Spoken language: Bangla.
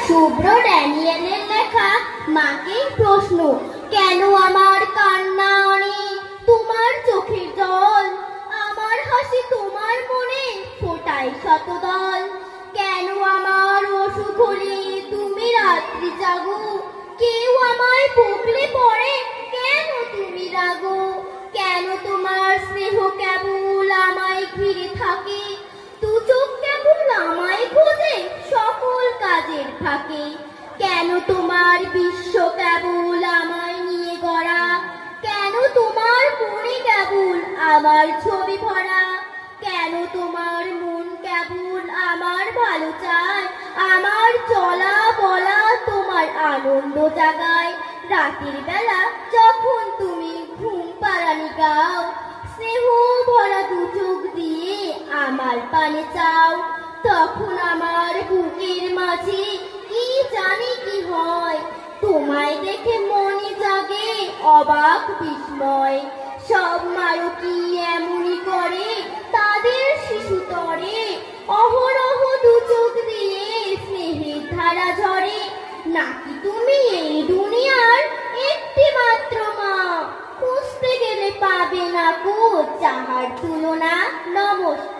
শুভ্র ড্যানিয়েলের লেখা মাকেই প্রশ্ন, কেন আমার কান্না অনেক তোমার চোখের জল, আমার হাসি তোমার মনে ফোটায় শতদল, কেন আমার অসুখ হলে তুমি রাত্রি জাগো, কেউ আমায় বকলে পড়ে কেন তুমি রাগো, কেন তোমার স্নেহ কেবল আমায় ঘিরে থাকে, দু চোখ কেবল আমায় খোঁজে সকল কাজের ফাঁকে, কেন তোমার বিশ্ব কেবল আমায় নিয়ে গড়া, কেন তোমার মনে কেবল আমার ছবি ভরা, কেন তোমার মন কেবল আমার ভালো চায়, আমার চলা বলা তোমার আনন্দ জাগায়, রাতের বেলা যখন তুমি ঘুম পাড়ানি গাও, স্নেহ ভরা দু চোখ দিয়ে আমার পানে চাও, তখন আমার বুকের মাঝে কি জানি কি হয়, তোমায় দেখে মনে জাগে অবাক বিস্ময়, সব মারকি এমনই করে তাদের শিশু তরে, অহরহ দু চোখ দিয়ে স্নেহের ধারা ঝরে, নাকি তুমি এই দুনিয়ার একটি মাত্র মা, খুঁজতে গেলে পাবে না কো যাহার তুলনা। নমস্কার।